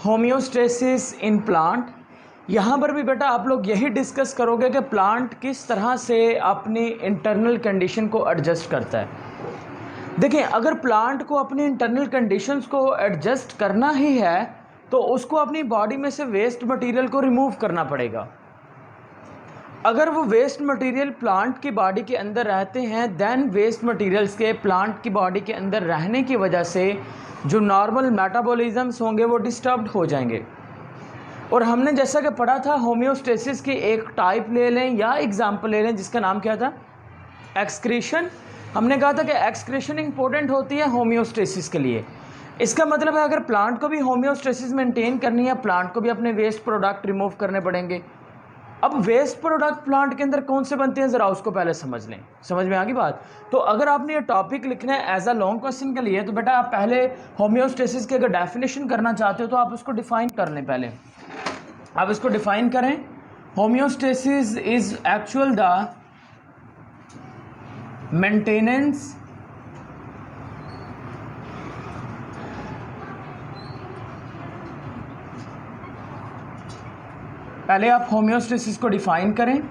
Homeostasis in plant. यहाँ पर भी बेटा आप लोग यही डिस्कस करोगे कि प्लांट किस तरह से अपनी इंटरनल कंडीशन को एडजस्ट करता है। देखिए, अगर प्लांट को अपनी इंटरनल कंडीशंस को एडजस्ट करना ही है तो उसको अपनी बॉडी में से वेस्ट मटेरियल को रिमूव करना पड़ेगा। अगर वो वेस्ट मटेरियल प्लांट की बॉडी के अंदर रहते हैं, देन वेस्ट मटेरियल्स के प्लांट की बॉडी के अंदर रहने की वजह से जो नॉर्मल मेटाबॉलिज्म्स होंगे वो डिस्टर्ब्ड हो जाएंगे। और हमने जैसा कि पढ़ा था, होम्योस्टेसिस की एक टाइप ले लें या एग्जाम्पल ले लें जिसका नाम क्या था, एक्सक्रीशन। हमने कहा था कि एक्सक्रीशन इंपॉर्टेंट होती है होम्योस्टेसिस के लिए। इसका मतलब है अगर प्लांट को भी होम्योस्टेसिस मेंटेन करनी है, प्लांट को भी अपने वेस्ट प्रोडक्ट रिमूव करने पड़ेंगे। अब वेस्ट प्रोडक्ट प्लांट के अंदर कौन से बनते हैं, ज़रा उसको पहले समझ लें। समझ में आ गई बात? तो अगर आपने ये टॉपिक लिखना है एज अ लॉन्ग क्वेश्चन के लिए, तो बेटा आप पहले होम्योस्टेसिस की अगर डेफिनेशन करना चाहते हो तो आप उसको डिफाइन कर लें। पहले आप इसको डिफाइन करें। Homeostasis is actual the maintenance पहले आप होम्योस्टेसिस को डिफाइन करें।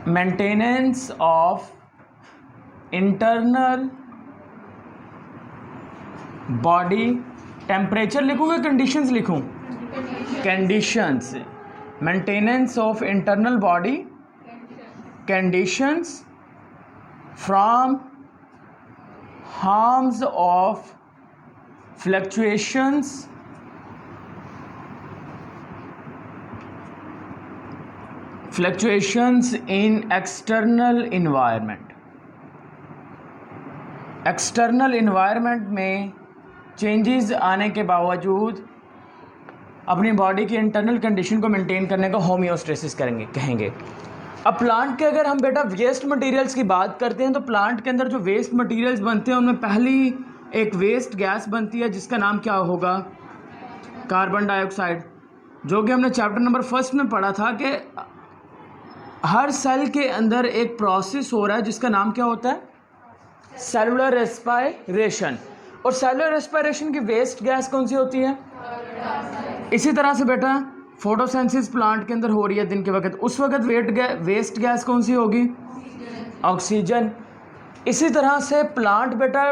Maintenance of internal body, temperature लिखूंगा कंडीशंस लिखूं? Conditions. Maintenance of internal body conditions from harms of fluctuations in external environment। External environment में चेंजेस आने के बावजूद अपनी बॉडी की इंटरनल कंडीशन को मेंटेन करने का होम्योस्टेसिस कहेंगे। अब प्लांट के अगर हम बेटा वेस्ट मटेरियल्स की बात करते हैं तो प्लांट के अंदर जो वेस्ट मटेरियल्स बनते हैं उनमें पहली एक वेस्ट गैस बनती है जिसका नाम क्या होगा, कार्बन डाइऑक्साइड, जो कि हमने चैप्टर नंबर 1 में पढ़ा था कि हर सेल के अंदर एक प्रोसेस हो रहा है जिसका नाम क्या होता है, सेलुलर रेस्पायरेशन। और सेलुलर रेस्पायरेशन की वेस्ट गैस कौन सी होती है? इसी तरह से बेटा फोटोसिंथेसिस प्लांट के अंदर हो रही है दिन के वक्त, उस वक्त वेस्ट गैस कौन सी होगी? ऑक्सीजन। इसी तरह से प्लांट बेटा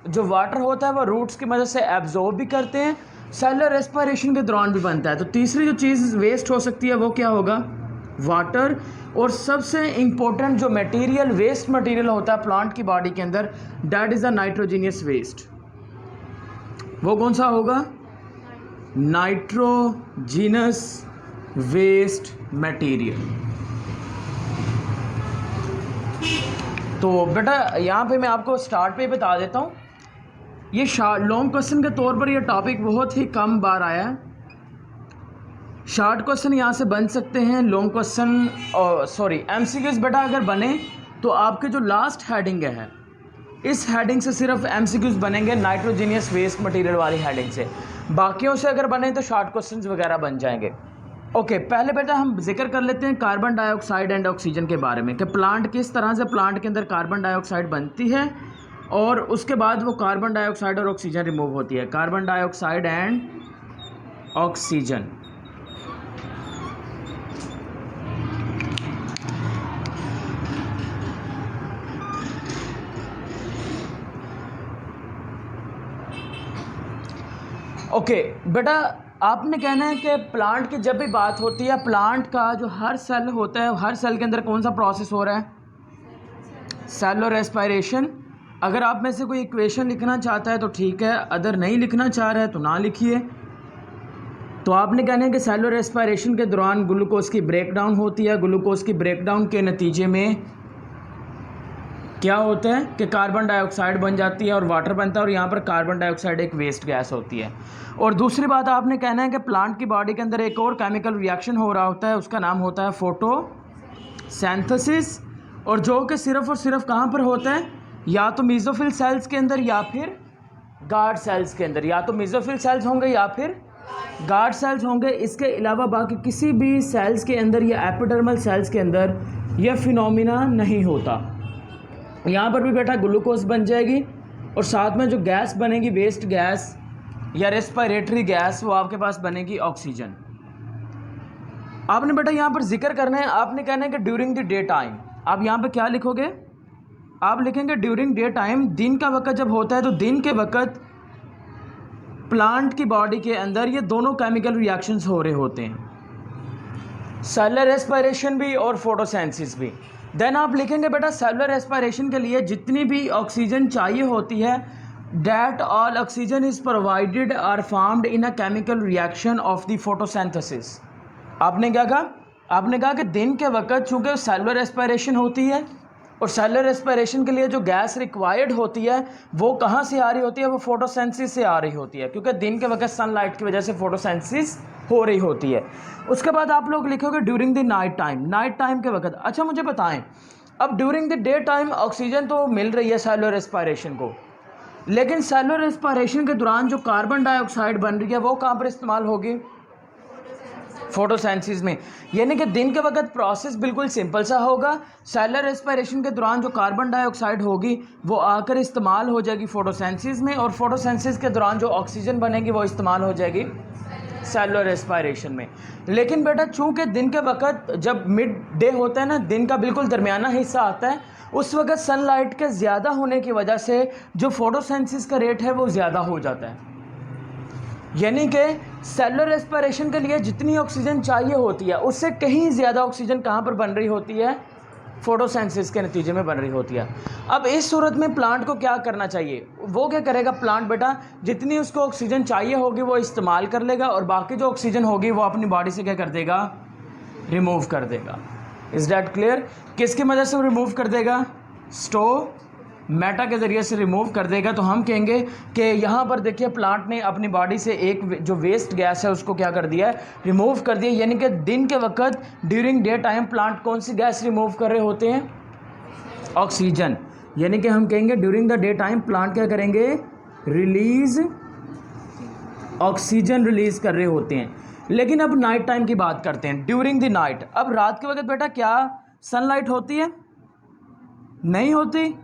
जो वाटर होता है वो रूट्स की मदद से एब्जॉर्ब भी करते हैं, सेलुलर रेस्पायरेशन के दौरान भी बनता है। तो तीसरी जो चीज़ वेस्ट हो सकती है वो क्या होगा? वाटर। और सबसे इम्पोर्टेंट जो मटेरियल वेस्ट मटेरियल होता है प्लांट की बॉडी के अंदर, that is a nitrogenous waste. वो कौन सा होगा? Nitrogenous waste material. तो बेटा यहाँ पे मैं आपको स्टार्ट पे बता देता हूँ, ये लॉन्ग क्वेश्चन के तौर पर ये टॉपिक बहुत ही कम बार आया है। शॉर्ट क्वेश्चन यहाँ से बन सकते हैं, लॉन्ग क्वेश्चन एमसीक्यूज बेटा अगर बने तो आपके जो लास्ट हेडिंग है इस हेडिंग से सिर्फ एमसीक्यूज बनेंगे, नाइट्रोजीनियस वेस्ट मटेरियल वाली हेडिंग से। बाकियों से अगर बने तो शॉर्ट क्वेश्चंस वगैरह बन जाएंगे। ओके, पहले बेटा हम जिक्र कर लेते हैं कार्बन डाइऑक्साइड एंड ऑक्सीजन के बारे में कि प्लांट किस तरह से प्लांट के अंदर कार्बन डाइऑक्साइड बनती है और उसके बाद वो कार्बन डाइऑक्साइड और ऑक्सीजन रिमूव होती है। Carbon dioxide and oxygen. Okay बेटा आपने कहना है कि प्लांट की जब भी बात होती है, प्लांट का जो हर सेल होता है, हर सेल के अंदर कौन सा प्रोसेस हो रहा है? Cellular respiration. अगर आप में से कोई इक्वेशन लिखना चाहता है तो ठीक है, अदर नहीं लिखना चाह रहा है तो ना लिखिए। तो आपने कहना है कि सेलुलर रेस्पायरेशन के दौरान ग्लूकोज की ब्रेकडाउन होती है। ग्लूकोज की ब्रेकडाउन के नतीजे में क्या होता है कि कार्बन डाइऑक्साइड बन जाती है और वाटर बनता है, और यहाँ पर कार्बन डाइऑक्साइड एक वेस्ट गैस होती है। और दूसरी बात आपने कहना है कि प्लांट की बॉडी के अंदर एक और केमिकल रिएक्शन हो रहा होता है, उसका नाम होता है फोटोसिंथेसिस, और जो कि सिर्फ और सिर्फ कहाँ पर होता है? या तो मेसोफिल सेल्स के अंदर या फिर गार्ड सेल्स के अंदर। या तो मेसोफिल सेल्स होंगे या फिर गार्ड सेल्स होंगे। इसके अलावा बाकी किसी भी सेल्स के अंदर या एपिडर्मल सेल्स के अंदर यह फिनोमिना नहीं होता। यहाँ पर भी बेटा ग्लूकोज बन जाएगी और साथ में जो गैस बनेगी वेस्ट गैस या रेस्पिरेटरी गैस वो आपके पास बनेगी ऑक्सीजन। आपने बेटा यहाँ पर जिक्र करना है, आपने कहना है कि ड्यूरिंग द डे टाइम। आप यहाँ पे क्या लिखोगे? आप लिखेंगे ड्यूरिंग डे टाइम, दिन का वक्त जब होता है तो दिन के वक्त प्लांट की बॉडी के अंदर ये दोनों केमिकल रिएक्शंस हो रहे होते हैं, सेलुलर रेस्पिरेशन भी और फोटोसिंथेसिस भी। देन आप लिखेंगे बेटा सेलुलर रेस्पिरेशन के लिए जितनी भी ऑक्सीजन चाहिए होती है, that all oxygen is provided or formed in a chemical reaction of the photosynthesis. आपने क्या कहा? आपने कहा कि दिन के वक्त चूँकि सेलुलर रेस्पिरेशन होती है और सेलुलर रेस्पिरेशन के लिए जो गैस रिक्वायर्ड होती है वो कहाँ से आ रही होती है? वो फोटोसिंथेसिस से आ रही होती है, क्योंकि दिन के वक्त सनलाइट की वजह से फोटोसिंथेसिस हो रही होती है। उसके बाद आप लोग लिखोगे during the night time, night time के वक्त। अच्छा मुझे बताएं, अब during the day time oxygen तो मिल रही है सेलुलर रेस्पिरेशन को, लेकिन सेलुलर रेस्पिरेशन के दौरान जो कार्बन डाइऑक्साइड बन रही है वो कहाँ पर इस्तेमाल होगी? फोटोसिंथेसिस में। यानी कि दिन के वक्त प्रोसेस बिल्कुल सिंपल सा होगा, सेलुलर रेस्पिरेशन के दौरान जो कार्बन डाइऑक्साइड होगी वो आकर इस्तेमाल हो जाएगी फोटोसिंथेसिस में, और फोटोसिंथेसिस के दौरान जो ऑक्सीजन बनेगी वो इस्तेमाल हो जाएगी सेलुलर रेस्पिरेशन में। लेकिन बेटा चूँकि दिन के वक्त जब मिड डे होता है ना, दिन का बिल्कुल दरमियाना हिस्सा आता है, उस वक्त सनलाइट के ज़्यादा होने की वजह से जो फोटोसिंथेसिस का रेट है वो ज़्यादा हो जाता है। यानी कि सेलुलर रेस्पिरेशन के लिए जितनी ऑक्सीजन चाहिए होती है उससे कहीं ज़्यादा ऑक्सीजन कहाँ पर बन रही होती है? फोटोसिंथेसिस के नतीजे में बन रही होती है। अब इस सूरत में प्लांट को क्या करना चाहिए? वो क्या करेगा प्लांट? बेटा जितनी उसको ऑक्सीजन चाहिए होगी वो इस्तेमाल कर लेगा, और बाकी जो ऑक्सीजन होगी वो अपनी बॉडी से क्या कर देगा? रिमूव कर देगा। Is that clear? किसकी मदद से रिमूव कर देगा? स्टोमेटा के ज़रिए से रिमूव कर देगा। तो हम कहेंगे कि यहाँ पर देखिए प्लांट ने अपनी बॉडी से एक जो वेस्ट गैस है उसको क्या कर दिया है? रिमूव कर दिया। यानी कि दिन के वक्त ड्यूरिंग डे टाइम प्लांट कौन सी गैस रिमूव कर रहे होते हैं? ऑक्सीजन। यानी कि हम कहेंगे during the day time plant क्या करेंगे? रिलीज ऑक्सीजन रिलीज़ कर रहे होते हैं। लेकिन अब नाइट टाइम की बात करते हैं, ड्यूरिंग द नाइट। अब रात के वक्त बेटा क्या सनलाइट होती है? नहीं होती।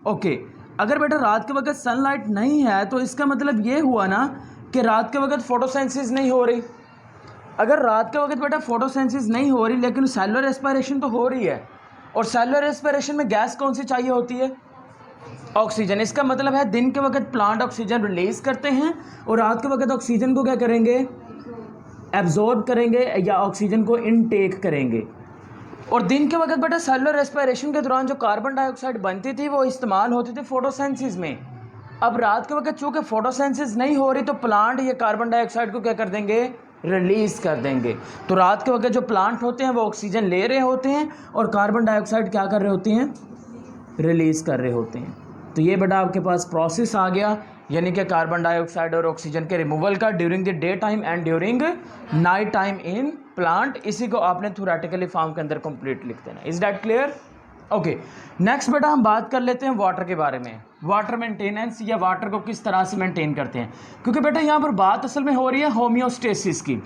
ओके, अगर बेटा रात के वक्त सनलाइट नहीं है तो इसका मतलब ये हुआ ना कि रात के वक्त फोटोसिंथेसिस नहीं हो रही। अगर रात के वक्त बेटा फोटोसिंथेसिस नहीं हो रही लेकिन सेलुलर रेस्पिरेशन तो हो रही है, और सेलुलर रेस्पिरेशन में गैस कौन सी चाहिए होती है? ऑक्सीजन। इसका मतलब है दिन के वक्त प्लांट ऑक्सीजन रिलीज़ करते हैं और रात के वक्त ऑक्सीजन को क्या करेंगे? एब्जॉर्ब करेंगे या ऑक्सीजन को इनटेक करेंगे। और दिन के वक्त बेटा सेलुलर रेस्पिरेशन के दौरान जो कार्बन डाइऑक्साइड बनती थी वो इस्तेमाल होती थी फोटोसिंथेसिस में। अब रात के वक्त चूँकि फोटोसिंथेसिस नहीं हो रही तो प्लांट ये कार्बन डाइऑक्साइड को क्या कर देंगे? रिलीज़ कर देंगे। तो रात के वक्त जो प्लांट होते हैं वो ऑक्सीजन ले रहे होते हैं और कार्बन डाइऑक्साइड क्या कर रहे होते हैं? रिलीज़ कर रहे होते हैं। तो ये बेटा आपके पास प्रोसेस आ गया, यानी कि कार्बन डाइऑक्साइड और ऑक्सीजन के रिमूवल का during the day time and during night time in plant. इसी को आपने थ्योरेटिकली फॉर्म के अंदर कंप्लीट लिख देना। Is that clear? Okay, next बेटा हम बात कर लेते हैं वाटर के बारे में। वाटर मेंटेनेंस या वाटर को किस तरह से मेंटेन करते हैं, क्योंकि बेटा यहाँ पर बात असल में हो रही है होम्योस्टेसिस की।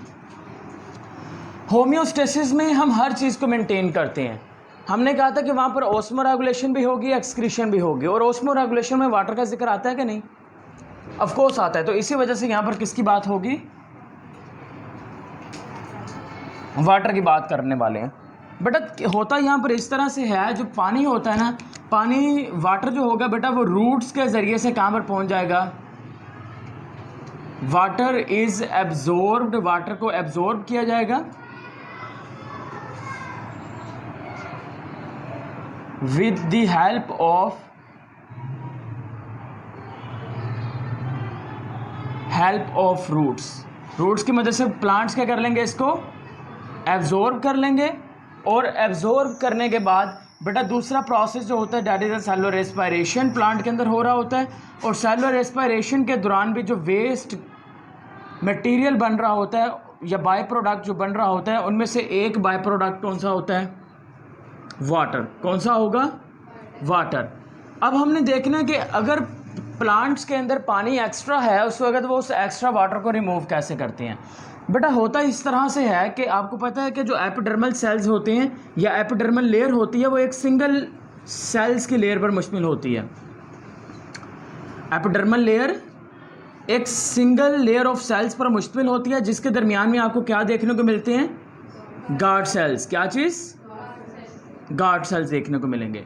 होम्योस्टेसिस में हम हर चीज़ को मेंटेन करते हैं। हमने कहा था कि वहाँ पर ऑस्मो रेगुलेशन भी होगी, एक्सक्रीशन भी होगी, और ऑस्मो रेगुलेशन में वाटर का जिक्र आता है कि नहीं? ऑफ कोर्स आता है। तो इसी वजह से यहाँ पर किसकी बात होगी? वाटर की बात करने वाले हैं। बेटा होता यहाँ पर इस तरह से है, जो पानी होता है ना, पानी वाटर जो होगा बेटा वो रूट्स के ज़रिए से कहाँ पर पहुँच जाएगा? वाटर इज़ एब्जॉर्ब्ड, वाटर को एब्जॉर्ब किया जाएगा with the help of roots की मदद से प्लांट्स क्या कर लेंगे? इसको एब्जॉर्ब कर लेंगे, और एब्जॉर्ब करने के बाद बेटा दूसरा प्रोसेस जो होता है that is cellular respiration plant के अंदर हो रहा होता है। और सेलुलर रेस्पिरेशन के दौरान भी जो वेस्ट मटेरियल बन रहा होता है या बाय प्रोडक्ट जो बन रहा होता है, उनमें से एक बाय प्रोडक्ट कौन सा होता है? वाटर। कौन सा होगा? वाटर। अब हमने देखना है कि अगर प्लांट्स के अंदर पानी एक्स्ट्रा है उस वक्त वो उस एक्स्ट्रा वाटर को रिमूव कैसे करते हैं। बेटा होता इस तरह से है कि आपको पता है कि जो एपिडर्मल सेल्स होते हैं या एपिडर्मल लेयर होती है वो एक सिंगल सेल्स की लेयर पर मुश्तमिल होती है। एपिडर्मल लेयर एक सिंगल लेयर ऑफ सेल्स पर मुश्तमिल होती है जिसके दरमियान में आपको क्या देखने को मिलते हैं, गार्ड सेल्स। क्या चीज़, गार्ड सेल्स देखने को मिलेंगे।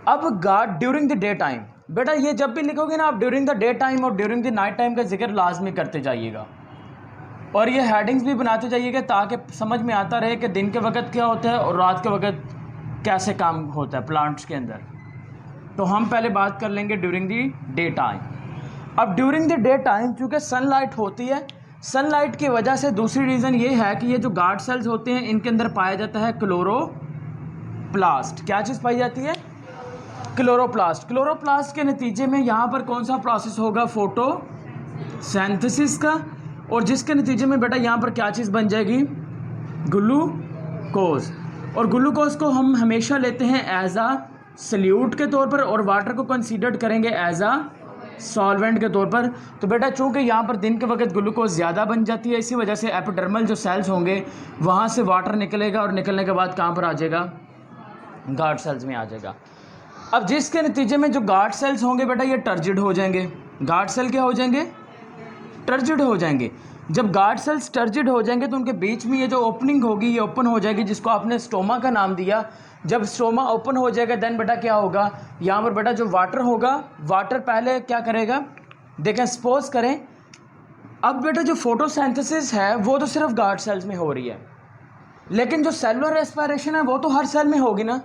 अब guard during the day time, बेटा ये जब भी लिखोगे ना आप ड्यूरिंग द डे टाइम और ड्यूरिंग द नाइट टाइम का जिक्र लाजमी करते जाइएगा और ये हेडिंग्स भी बनाते जाइएगा ताकि समझ में आता रहे कि दिन के वक्त क्या होता है और रात के वक्त कैसे काम होता है प्लांट्स के अंदर। तो हम पहले बात कर लेंगे ड्यूरिंग दी डे टाइम। अब ड्यूरिंग द डे टाइम चूँकि सनलाइट होती है, सनलाइट की वजह से दूसरी रीज़न ये है कि ये जो गार्ड सेल्स होते हैं इनके अंदर पाया जाता है क्लोरोप्लास्ट। क्या चीज़ पाई जाती है, क्लोरोप्लास्ट। क्लोरोप्लास्ट के नतीजे में यहाँ पर कौन सा प्रोसेस होगा, फोटोसिंथेसिस का, और जिसके नतीजे में बेटा यहाँ पर क्या चीज़ बन जाएगी, ग्लूकोज। और ग्लूकोज को हम हमेशा लेते हैं एज आ सल्यूट के तौर पर और वाटर को कंसीडर करेंगे एज आ सॉल्वेंट के तौर पर। तो बेटा चूँकि यहाँ पर दिन के वक्त ग्लूकोज ज़्यादा बन जाती है, इसी वजह से एपिडर्मल जो सेल्स होंगे वहाँ से वाटर निकलेगा और निकलने के बाद कहाँ पर आ जाएगा, गार्ड सेल्स में आ जाएगा। अब जिसके नतीजे में जो गार्ड सेल्स होंगे बेटा ये टर्जिड हो जाएंगे। गार्ड सेल क्या हो जाएंगे, टर्जिड हो जाएंगे। जब गार्ड सेल्स टर्जिड हो जाएंगे तो उनके बीच में ये जो ओपनिंग होगी ये ओपन हो जाएगी, जिसको आपने स्टोमा का नाम दिया। जब स्टोमा ओपन हो जाएगा देन बेटा क्या होगा, यहाँ पर बेटा जो वाटर होगा, वाटर पहले क्या करेगा, देखें सपोज करें अब बेटा जो फोटोसिंथेसिस है वो तो सिर्फ गार्ड सेल्स में हो रही है, लेकिन जो सेलुलर रेस्पिरेशन है वो तो हर सेल में होगी ना।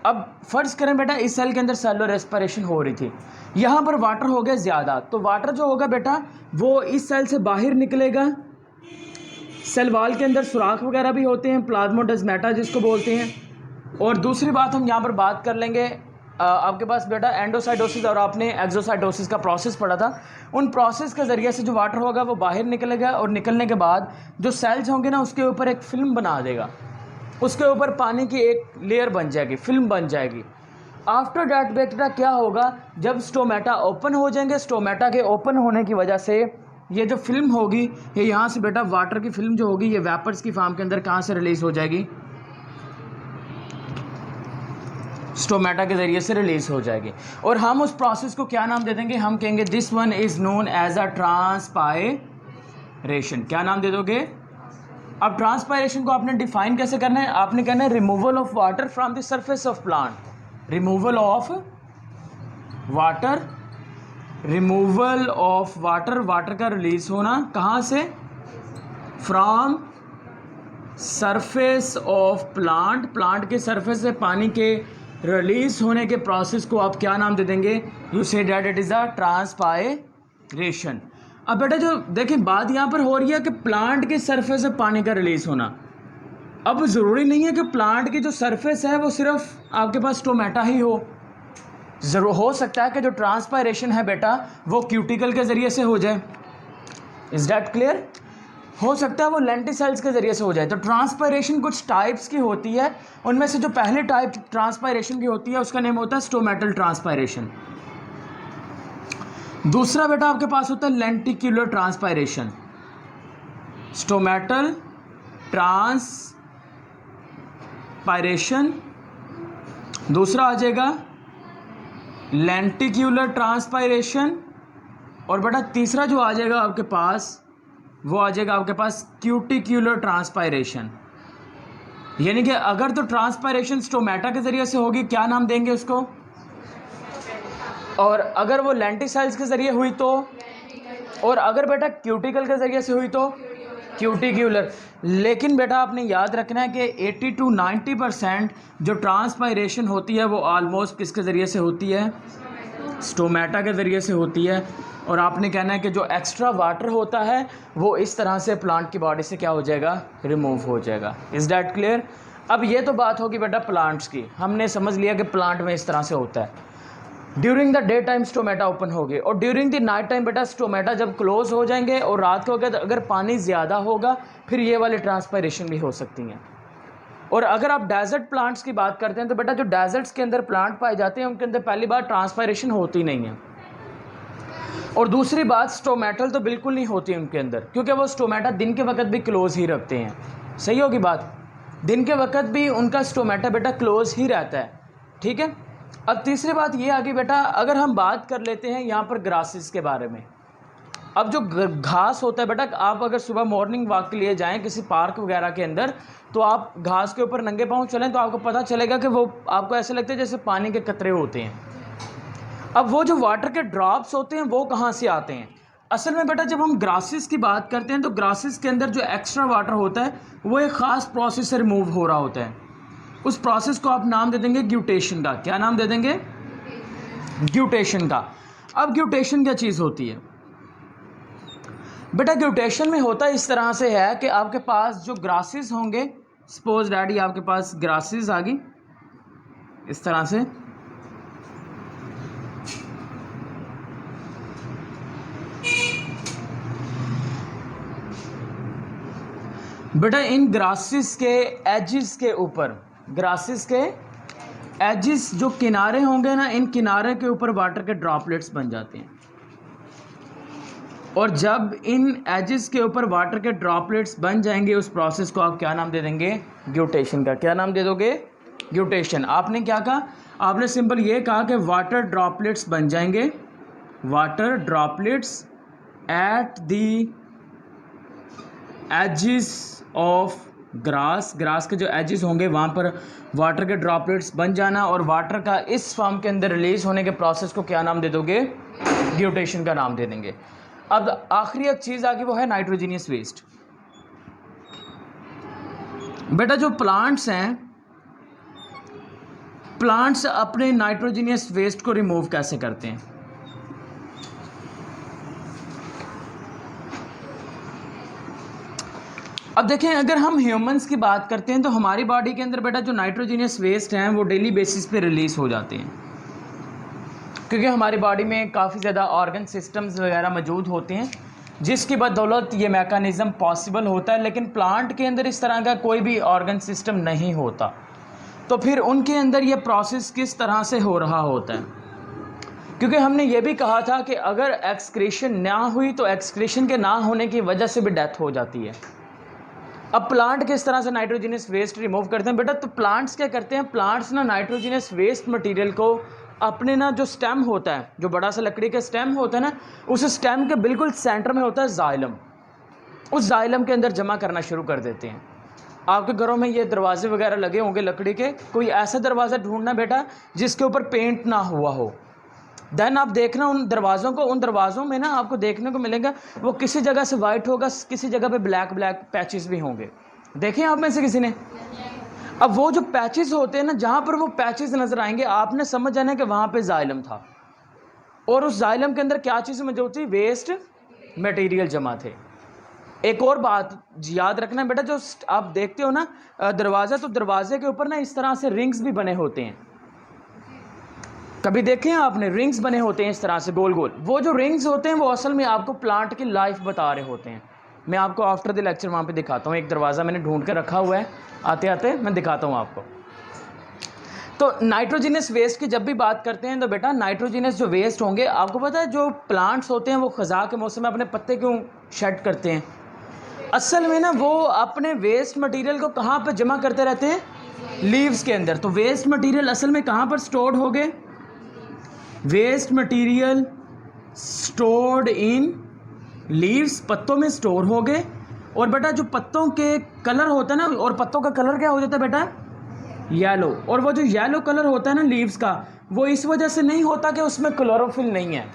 अब फ़र्ज़ करें बेटा इस सेल के अंदर सेलुलर रेस्पिरेशन हो रही थी, यहाँ पर वाटर हो गया ज़्यादा, तो वाटर जो होगा बेटा वो इस सेल से बाहर निकलेगा। सेल वाल के अंदर सुराख वगैरह भी होते हैं, प्लाज्मोडेस्माटा जिसको बोलते हैं। और दूसरी बात हम यहाँ पर बात कर लेंगे, आपके पास बेटा एंडोसाइटोसिस और आपने एक्सोसाइटोसिस का प्रोसेस पढ़ा था। उन प्रोसेस के ज़रिए से जो वाटर होगा वो बाहर निकलेगा और निकलने के बाद जो सेल्स होंगे ना उसके ऊपर एक फिल्म बना देगा, उसके ऊपर पानी की एक लेयर बन जाएगी, फिल्म बन जाएगी। आफ्टर डैट बेटा क्या होगा, जब स्टोमेटा ओपन हो जाएंगे, स्टोमेटा के ओपन होने की वजह से ये जो फिल्म होगी ये यहाँ से बेटा वाटर की फिल्म जो होगी ये वेपर्स की फॉर्म के अंदर कहाँ से रिलीज़ हो जाएगी, स्टोमेटा के ज़रिए से रिलीज़ हो जाएगी। और हम उस प्रोसेस को क्या नाम दे देंगे, हम कहेंगे this one is known as a transpiration. क्या नाम दे दोगे, अब ट्रांसपायरेशन को आपने डिफाइन कैसे करना है, आपने कहना है removal of water from the surface of plant. Removal of water, removal of water, water का रिलीज होना कहाँ से, from surface of plant, plant के सरफेस से पानी के रिलीज होने के प्रोसेस को आप क्या नाम दे देंगे, you say that it is a transpiration. अब बेटा जो देखें बात यहाँ पर हो रही है कि प्लांट के सरफेस से पानी का रिलीज होना। अब ज़रूरी नहीं है कि प्लांट की जो सरफेस है वो सिर्फ आपके पास स्टोमेटा ही हो, ज़रूर हो सकता है कि जो ट्रांसपायरेशन है बेटा वो क्यूटिकल के ज़रिए से हो जाए। इज़ डैट क्लियर, हो सकता है वो लेंटिसेल्स के ज़रिए से हो जाए। तो ट्रांसपायरेशन कुछ टाइप्स की होती है, उनमें से जो पहले टाइप ट्रांसपायरेशन की होती है उसका नेम होता है स्टोमेटल ट्रांसपायरेशन। दूसरा बेटा आपके पास होता है लेंटिक्यूलर ट्रांसपायरेशन, स्टोमेटल ट्रांसपायरेशन दूसरा आ जाएगा लेंटिक्यूलर ट्रांसपायरेशन, और बेटा तीसरा जो आ जाएगा आपके पास वो आ जाएगा आपके पास क्यूटिक्यूलर ट्रांसपायरेशन। यानी कि अगर तो ट्रांसपायरेशन स्टोमेटा के ज़रिए से होगी क्या नाम देंगे उसको, और अगर वो लेंटिसेल्स के ज़रिए हुई तो, और अगर बेटा क्यूटिकल के ज़रिए से हुई तो क्यूटिक्यूलर। लेकिन बेटा आपने याद रखना है कि 80 to 90% जो ट्रांसपायरेशन होती है वो ऑलमोस्ट किसके ज़रिए से होती है, स्टोमेटा के ज़रिए से होती है। और आपने कहना है कि जो एक्स्ट्रा वाटर होता है वो इस तरह से प्लांट की बॉडी से क्या हो जाएगा, रिमूव हो जाएगा। Is that clear. अब ये तो बात होगी बेटा प्लांट्स की, हमने समझ लिया कि प्लांट में इस तरह से होता है। During the day time stomata open होगी और ड्यूरिंग द नाइट टाइम बेटा स्टोमेटा जब क्लोज हो जाएंगे और रात को अगर पानी ज़्यादा होगा फिर ये वाले ट्रांसपायरेशन भी हो सकती हैं। और अगर आप डेजर्ट प्लांट्स की बात करते हैं तो बेटा जो डेजर्ट्स के अंदर प्लांट पाए जाते हैं उनके अंदर पहली बार ट्रांसपायरेशन होती नहीं है, और दूसरी बात स्टोमेटल तो बिल्कुल नहीं होती उनके अंदर, क्योंकि वो स्टोमेटा दिन के वक्त भी क्लोज ही रखते हैं। सही होगी बात, दिन के वक्त भी उनका स्टोमेटा बेटा क्लोज ही रहता है, ठीक है। अब तीसरी बात ये आ गई बेटा, अगर हम बात कर लेते हैं यहाँ पर ग्रासेस के बारे में। अब जो घास होता है बेटा, आप अगर सुबह मॉर्निंग वॉक के लिए जाएं किसी पार्क वगैरह के अंदर, तो आप घास के ऊपर नंगे पाँव चलें तो आपको पता चलेगा कि वो आपको ऐसे लगते हैं जैसे पानी के कतरे होते हैं। अब वो जो वाटर के ड्रॉप्स होते हैं वो कहाँ से आते हैं? असल में बेटा जब हम ग्रासेस की बात करते हैं तो ग्रासेस के अंदर जो एक्स्ट्रा वाटर होता है वो एक ख़ास प्रोसेस से रिमूव हो रहा होता है। उस प्रोसेस को आप नाम दे देंगे ग्यूटेशन का। क्या नाम दे देंगे? ग्यूटेशन का। अब ग्यूटेशन क्या चीज़ होती है बेटा? ग्यूटेशन में होता इस तरह से है कि आपके पास जो ग्रासेस होंगे, सपोज डैडी आपके पास ग्रासेस आ गई इस तरह से, बेटा इन ग्रासेस के एजिस के ऊपर, ग्रासेस के एजिस जो किनारे होंगे ना, इन किनारे के ऊपर वाटर के ड्रॉपलेट्स बन जाते हैं। और जब इन एजिस के ऊपर वाटर के ड्रॉपलेट्स बन जाएंगे, उस प्रोसेस को आप क्या नाम दे देंगे? ग्यूटेशन का। क्या नाम दे दोगे? ग्यूटेशन। आपने क्या कहा? आपने सिंपल ये कहा कि वाटर ड्रॉपलेट्स बन जाएंगे, water droplets at the edges of grass, grass के जो एजिस होंगे वहाँ पर वाटर के ड्रॉपलेट्स बन जाना, और वाटर का इस फॉर्म के अंदर रिलीज होने के प्रोसेस को क्या नाम दे दोगे? ग्यूटेशन का नाम दे देंगे। अब आखिरी एक चीज़ आगे वो है नाइट्रोजीनियस वेस्ट। बेटा जो प्लांट्स हैं, प्लांट्स अपने नाइट्रोजीनियस वेस्ट को रिमूव कैसे करते हैं? अब देखें, अगर हम ह्यूमंस की बात करते हैं तो हमारी बॉडी के अंदर बेटा जो नाइट्रोजीनियस वेस्ट हैं वो डेली बेसिस पे रिलीज़ हो जाते हैं, क्योंकि हमारी बॉडी में काफ़ी ज़्यादा ऑर्गन सिस्टम्स वगैरह मौजूद होते हैं जिसकी बदौलत ये मैकेनिज़्म पॉसिबल होता है। लेकिन प्लांट के अंदर इस तरह का कोई भी ऑर्गन सिस्टम नहीं होता, तो फिर उनके अंदर ये प्रोसेस किस तरह से हो रहा होता है? क्योंकि हमने ये भी कहा था कि अगर एक्सक्रीशन ना हुई तो एक्सक्रीशन के ना होने की वजह से भी डेथ हो जाती है। अब प्लांट किस तरह से नाइट्रोजीनियस वेस्ट रिमूव करते हैं बेटा? तो प्लांट्स क्या करते हैं, प्लांट्स ना नाइट्रोजीनियस वेस्ट मटेरियल को अपने ना जो स्टेम होता है, जो बड़ा सा लकड़ी का स्टेम होता है ना, उस स्टेम के बिल्कुल सेंटर में होता है जाइलम, उस जाइलम के अंदर जमा करना शुरू कर देते हैं। आपके घरों में ये दरवाजे वगैरह लगे होंगे लकड़ी के, कोई ऐसा दरवाज़ा ढूंढना बेटा जिसके ऊपर पेंट ना हुआ हो। देन आप देखना उन दरवाज़ों को, उन दरवाज़ों में ना आपको देखने को मिलेगा वो किसी जगह से वाइट होगा, किसी जगह पे ब्लैक ब्लैक पैचेस भी होंगे। देखें आप में से किसी ने? अब वो जो पैचेस होते हैं ना, जहाँ पर वो पैचेस नज़र आएंगे आपने समझ जाना है कि वहाँ पे जाइलम था, और उस जाइलम के अंदर क्या चीज़ मौजूद थी? वेस्ट मटेरियल जमा थे। एक और बात याद रखना बेटा, जो आप देखते हो ना दरवाज़ा, तो दरवाजे के ऊपर ना इस तरह से रिंग्स भी बने होते हैं। कभी देखे हैं आपने? रिंग्स बने होते हैं इस तरह से गोल गोल। वो जो रिंग्स होते हैं वो असल में आपको प्लांट की लाइफ बता रहे होते हैं। मैं आपको आफ्टर द लेक्चर वहाँ पे दिखाता हूँ। एक दरवाज़ा मैंने ढूंढ के रखा हुआ है, आते आते मैं दिखाता हूँ आपको। तो नाइट्रोजीनियस वेस्ट की जब भी बात करते हैं तो बेटा नाइट्रोजीनियस जो वेस्ट होंगे, आपको पता है जो प्लांट्स होते हैं वो ख़ज़ा के मौसम में अपने पत्ते क्यों शेड करते हैं? असल में ना वो अपने वेस्ट मटेरियल को कहाँ पर जमा करते रहते हैं? लीव्स के अंदर। तो वेस्ट मटेरियल असल में कहाँ पर स्टोर्ड हो गए? Waste material stored in leaves, पत्तों में स्टोर हो गए। और बेटा जो पत्तों के कलर होता है ना, और पत्तों का कलर क्या हो जाता है बेटा? येलो। और वो जो येलो कलर होता है ना लीव्स का, वो इस वजह से नहीं होता कि उसमें क्लोरोफिल नहीं है।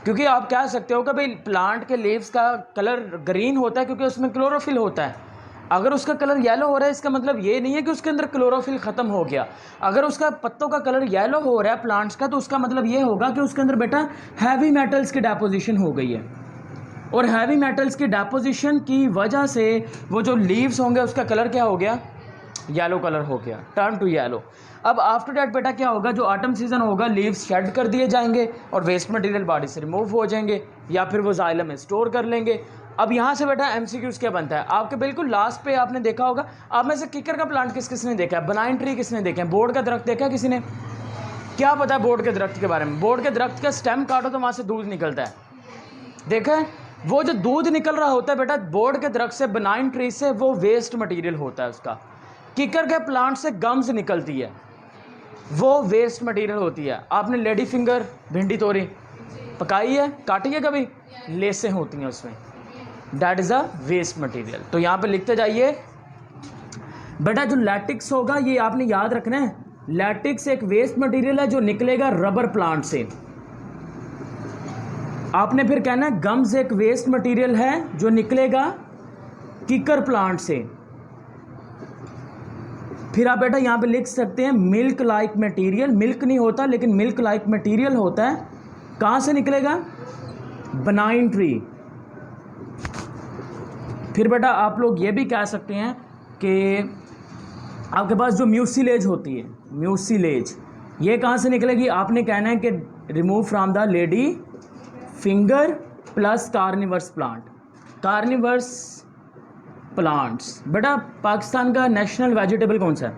क्योंकि आप कह सकते हो कि भाई प्लांट के लीव्स का कलर ग्रीन होता है क्योंकि उसमें क्लोरोफिल होता है। अगर उसका कलर येलो हो रहा है इसका मतलब ये नहीं है कि उसके अंदर क्लोरोफिल ख़त्म हो गया। अगर उसका पत्तों का कलर येलो हो रहा है प्लांट्स का, तो उसका मतलब ये होगा कि उसके अंदर बेटा हैवी मेटल्स की डेपोजिशन हो गई है, और हैवी मेटल्स की डेपोजिशन की वजह से वो जो लीव्स होंगे उसका कलर क्या हो गया? येलो कलर हो गया, टर्न टू येलो। अब आफ्टर डैट बेटा क्या होगा? जो ऑटम सीजन होगा लीव्स शेड कर दिए जाएंगे और वेस्ट मटेरियल बॉडी से रिमूव हो जाएंगे, या फिर वो जाइलम में स्टोर कर लेंगे। अब यहाँ से बेटा एमसीक्यूज क्या बनता है? आपके बिल्कुल लास्ट पे आपने देखा होगा, आप में से किकर का प्लांट किस किसने देखा है? बनाइन ट्री किसने देखा है? बोर्ड का दरख्त देखा है किसी ने? क्या पता है बोर्ड के दरख्त के बारे में? बोर्ड के दरख्त का स्टेम काटो तो वहाँ से दूध निकलता है, देखा है? वो जो दूध निकल रहा होता है बेटा बोर्ड के दरख्त से, बनाइन ट्री से, वो वेस्ट मटेरियल होता है उसका। किकर के प्लांट से गम्स निकलती है, वो वेस्ट मटेरियल होती है। आपने लेडी फिंगर भिंडी तोरी पकाई है, काटी है कभी, लेसें होती हैं उसमें, that is a waste material. तो यहाँ पे लिखते जाइए बेटा, जो लैटिक्स होगा ये आपने याद रखना है, लैटिक्स एक वेस्ट मटेरियल है जो निकलेगा रबर प्लांट से। आपने फिर कहना है गम्स एक वेस्ट मटेरियल है जो निकलेगा किकर प्लांट से। फिर आप बेटा यहाँ पे लिख सकते हैं मिल्क लाइक मटेरियल, मिल्क नहीं होता लेकिन मिल्क लाइक मटेरियल होता है, कहाँ से निकलेगा, बनाइन ट्री। फिर बेटा आप लोग ये भी कह सकते हैं कि आपके पास जो म्यूसिलेज होती है, म्यूसिलेज ये कहाँ से निकलेगी, आपने कहना है कि remove from the lady finger plus carnivores plant, carnivores plants. बेटा पाकिस्तान का नेशनल वेजिटेबल कौन सा है,